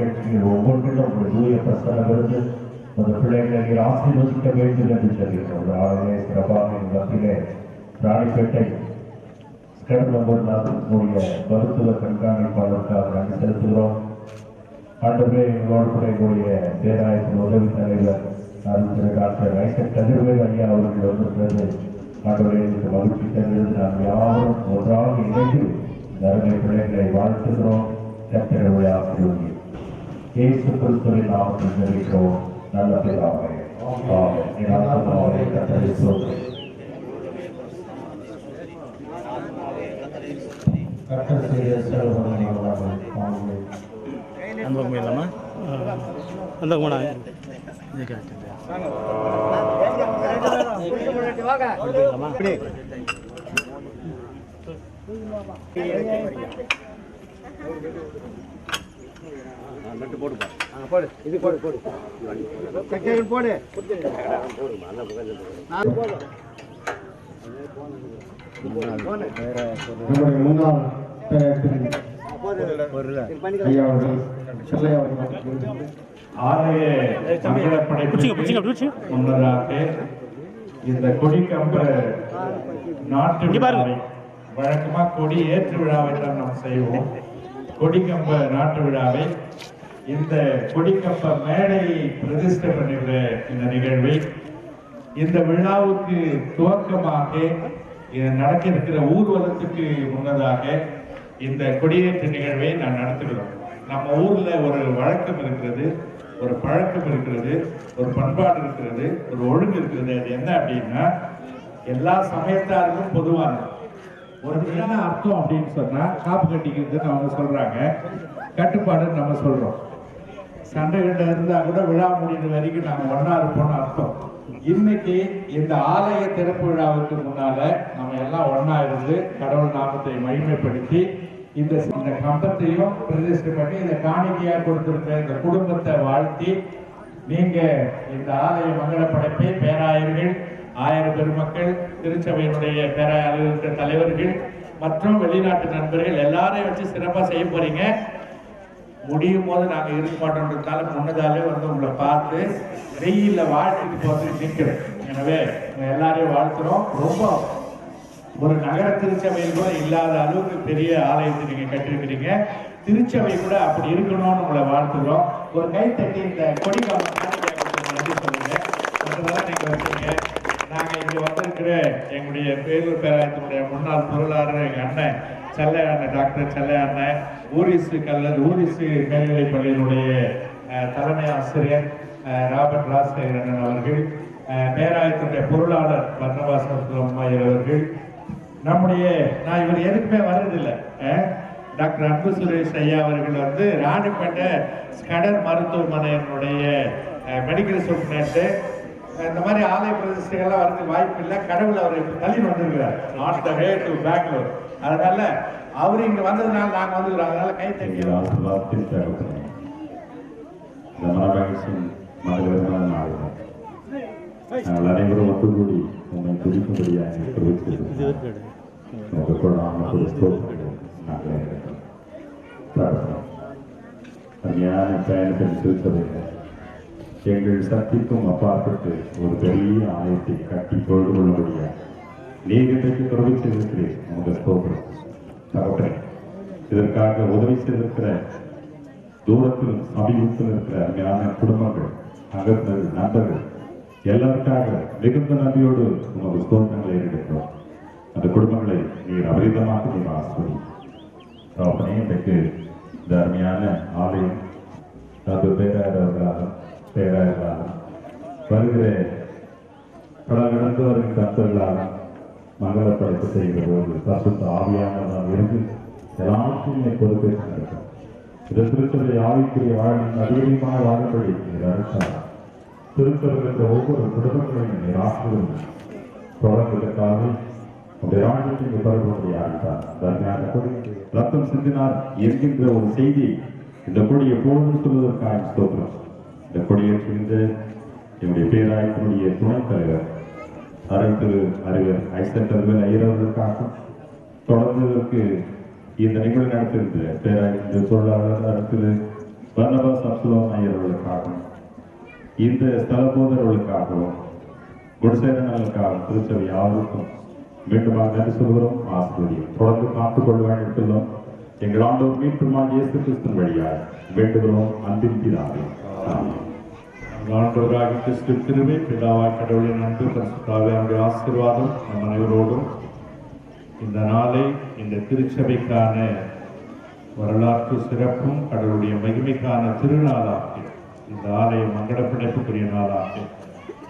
நிகழ்ச்சிகள் ஒவ்வொன்றிலும் ஒரு தூய பிரசனமிருந்து அந்த பிள்ளைகளை ஆசீர்வதிக்க வேண்டும் என்று சொல்கிறோம். ஆகவே சிறப்பாக வகையிலே ராணிப்பேட்டை கடந்த 9 நாளுடைய மருத்துவ கண்காணிப்பாளருக்காக நாங்கள் செலுத்துகிறோம். ஆண்டவரே, எங்களோடு கூட எங்களுடைய பேராயத்தின் உதவி தலைவர் திரு டாக்டர் ஐசக் கதிர்வேல் ஐயா அவர்கள் வந்திருக்கிறது. ஆண்டவரே, எங்களுக்கு மகிழ்ச்சி தருகிறது. நாம் யாரும் ஒன்றாக இணைந்து அருமை பிள்ளைகளை வாழ்த்துகிறோம். கர்த்தருடைய ஆசீர்வதி இயேசு கிறிஸ்துவின் நாமத்தில் ஜெபிக்கிறோம் நல்ல பிதாவே. ஆமென். கர்த்தரை ஸ்தோத்திரம். கர்த்தர் செய்த சேவைகளை அனுபவம் இல்லாமல் அந்த கூட போடு இது போடு போடு போடு முன்னாள் முன்னதாக இந்த கொடிக்கம்ப நாட்டு விழாவை வழக்கமா கொடி ஏற்று விழாவை தான் நாம் செய்வோம். கொடிக்கம்ப நாட்டு விழாவை இந்த கொடிக்கம்ப மேடையை பிரதிஷ்டை பண்ணுகிற இந்த நிகழ்வை இந்த விழாவுக்கு துவக்கமாக நடக்க இருக்கிற ஊர்வலத்துக்கு முன்னதாக இந்த கொடியேற்று நிகழ்வை நான் நடத்துகிறோம். நம்ம ஊர்ல ஒரு வழக்கம் இருக்கிறது, ஒரு பழக்கம் இருக்கிறது, ஒரு பண்பாடு இருக்கிறது, ஒரு ஒழுங்கு இருக்கிறது. அது என்ன அப்படின்னா, எல்லா சமயத்தாருக்கும் பொதுவான ஒரு என்ன அர்த்தம் அப்படின்னு சொன்னா, காப்பு கட்டிக்கிறதுன்னு அவங்க சொல்றாங்க, கட்டுப்பாடுன்னு நம்ம சொல்றோம். சண்டை கிட்ட இருந்தா கூட விழா முடிகிற வரைக்கும் நாங்க ஒன்னா இருப்போம்னு அர்த்தம். இன்னைக்கு இந்த ஆலய திறப்பு விழாவுக்கு முன்னால நம்ம எல்லாம் ஒன்னா இருந்து கடவுள் நாமத்தை மகிமைப்படுத்தி இந்த கம்பத்தையும் பிரதிஷ்டை பண்ணி இந்த காணிக்கையா கொடுத்திருக்கிற இந்த குடும்பத்தை வாழ்த்தி நீங்க இந்த ஆலய மங்கள படைப்பை பேராயர்கள், ஆயர் பெருமக்கள், திருச்சபையினுடைய பேராய அலுவலக தலைவர்கள் மற்றும் வெளிநாட்டு நண்பர்கள் எல்லாரையும் வச்சு சிறப்பா செய்ய போறீங்க. முடியும் போது நாங்க இருக்க மாட்டோம்ன்றதால முன்னதாலே வந்து உங்களை பார்த்து வெயில வாழ்த்துட்டு போறதுக்கு நிற்கிறோம். எனவே எல்லாரையும் வாழ்த்துறோம். ரொம்ப ஒரு நகர திருச்சபையில் கூட இல்லாத அளவுக்கு பெரிய ஆலயத்தை நீங்க கட்டிருக்கிறீங்க. திருச்சபை கூட அப்படி இருக்கணும்னு உங்களை வாழ்த்துறோம். ஒரு கை தட்டி இந்த கொடிக்காம நன்றி சொல்லுங்க. நீங்க வந்தீங்க. நாங்க இங்க வந்திருக்கிற எங்களுடைய பேரூர் பேராயத்தினுடைய முன்னாள் பொருளாளர் எங்க அண்ணன் செல்ல அண்ணன், டாக்டர் செல்ல அண்ணன், ஊரிசு மேல்நிலைப் பள்ளியினுடைய தலைமை ஆசிரியர் ராபர்ட் ராஜசேகர் அண்ணன் அவர்கள், பேராயத்தினுடைய பொருளாளர் பர்ணவாசம் அவர்கள், நம்முடைய நான் இவர் எதுக்குமே வர்றதில்லை டாக்டர் அன்பு சுரேஷ் ஐயா அவர்கள் வந்து ராணிப்பேட்டை ஸ்கடர் மருத்துவமனையினுடைய மெடிக்கல் சூப்பர்டென்ட். இந்த மாதிரி ஆலய பிரதிஷ்டைகள்லாம் வரதுக்கு வாய்ப்பு இல்லை. கடவுள் அவர் தள்ளி வந்திருக்கிறார், not the way to Bangalore. அதனால அவர் இங்க வந்ததுனால நாங்க வந்துக்கிறோம். அதனால கை தட்டிக்கிறோம். அனைவரும் ஒட்டுக்கூடி உங்களை துடிக்கும்படியாக எங்கள் சக்திக்கும் அப்பாற்பட்டு ஒரு பெரிய ஆலயத்தை கட்டி பொழுது கொள்ளும்படியா நீதிக்கு துறவி செய்திருக்கிறேன். உங்கள் ஸ்தோத்திரம் தகவலை இதற்காக உதவி செய்திருக்கிற தூரத்தில் சமீபத்தில் இருக்கிற அருமையான குடும்பங்கள், அகர்கள், நண்பர்கள் எல்லாருக்காக மிகுந்த நன்றியோடு உமது ஸ்தோத்திரங்களை எடுக்கிறோம். அந்த குடும்பங்களை நீர் அபரிதமாக நீர் ஆஸ்வதி. இன்றைக்கு இந்த அருமையான ஆலயம் அது பேராயர்களாலும் வருகிற கடலிடந்து வருகிற கருத்தர்களாலும் மங்கள படைப்பு செய்கிற போது பசுத்த ஆவியானதான் இருந்து எல்லாத்தையும் பொறுப்பேற்று நடக்கும். இந்த திருத்தலை ஆவிக்குரிய வாழ்வின் அதிகமான வாழப்படி திருத்தல் என்ற ஒவ்வொரு குடும்பங்களையும் நீர் ஆசிரியர் தொடர்வதற்காக ரத்தம் சிந்தினார் என்கின்ற ஒரு செய்தி இந்த கொடியை போது சொல்வதற்காக ஸ்தோத்திரம். இந்த கொடியேற்றுகின்ற என்னுடைய பேராயத்தினுடைய துணைத் தலைவர் திரு அறிவர் ஐசக் கதிர்வேல் ஐயரவர்களுக்காக தொடர்ந்ததற்கு இந்த நிகழ்வு நடத்துகின்ற பேராயத்தின் தொழிலாளர் திரு பர்னபாஸ் அப்சலோம் ஐயர் அவர்களுக்காகவும் இந்த ஸ்தலபோதர்களுக்காகவும் குடிசேரர்களுக்காகவும் திருச்சபை யாருக்கும் மீண்டுமாக நன்றி சொல்கிறோம். ஆசிரியம் தொடர்ந்து காத்துக்கொள்ள வேண்டும். எங்கள் ஆண்டவர் மீட்புமாய் இயேசு கிறிஸ்துவின் வழியாக வேண்டுகிறோம். அன்பின் பிதாவே ஆமென். ஆண்டவராகிய கிறிஸ்து கிருபை, பிதாவாகிய கடவுளின் அன்பு, பரிசுத்த ஆசீர்வாதம் நம் அனைவரோடும் இந்த நாளை இந்த திருச்சபைக்கான வரலாற்று சிறப்பும் கடவுளுடைய மகிமைக்கான திருநாளாக இந்த ஆலய மங்களப்படைப்புக்குரிய நாளாக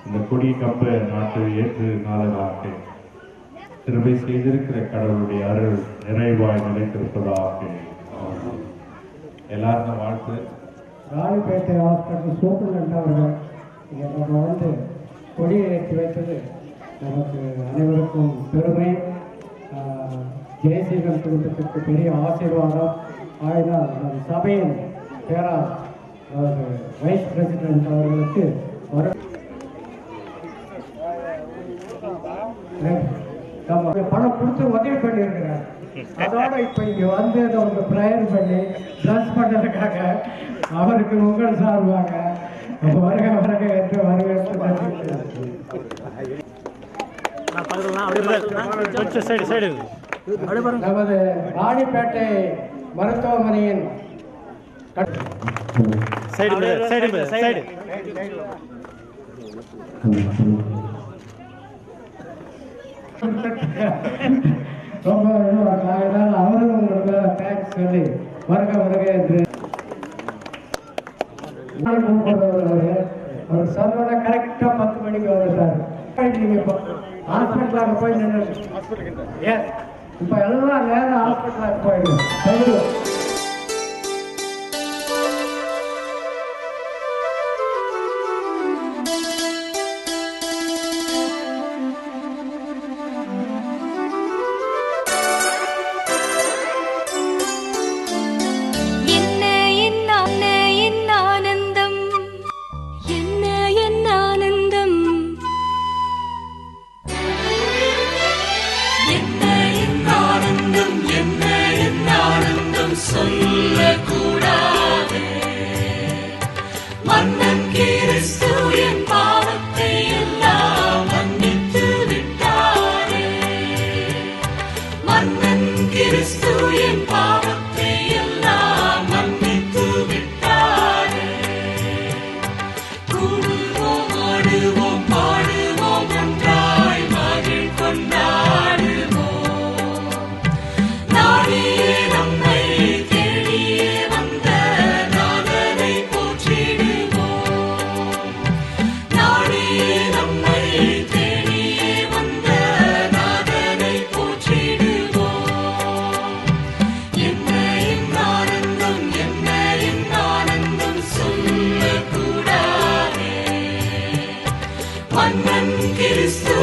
இந்த கொடி கம்ப நாட்டு ஏற்று நாளாக திரும்பி செய்திருக்கிற கடவுளுடைய அருள் நிறைவாய் நிலைத்திருப்பதாக எல்லாருக்கும் வாழ்த்து. ராணிப்பேட்டை ஹாஸ்பிட்டல் சூப்பரண்ட் அவர்கள் இங்கே நம்ம வந்து கொடியை ஏற்றி வைத்தது நமக்கு அனைவருக்கும் பெருமை. ஜெயசீலன் குடும்பத்திற்கு பெரிய ஆசீர்வாதம். ஆயினால் நம் சபையின் பேரா வைஸ் பிரசிடென்ட் அவர்களுக்கு நம்ம பணம் கொடுத்து உதவி பண்ணியிருக்கிறார். அதோட இப்போ இங்கே வந்து அவங்க ப்ரேயர் பண்ணி ப்ளஸ் பண்ணுறதுக்காக அவருக்கு உங்கள் சார்பாக வருக வருக என்று வரவேற்பு. நமது ராணிப்பேட்டை மருத்துவமனையின் ரொம்ப அவரும் உங்களுக்கு தேங்க்ஸ் சொல்லி வருக வருக என்று அவர் சொன்னோட கரெக்டா 10 மணிக்கு வந்துட்டார். நீங்க ஹாஸ்பிட்டலாக போய் நின்று இப்ப எல்லாம் நேரம் ஹாஸ்பிட்டலாக போயிடுங்க. Cristo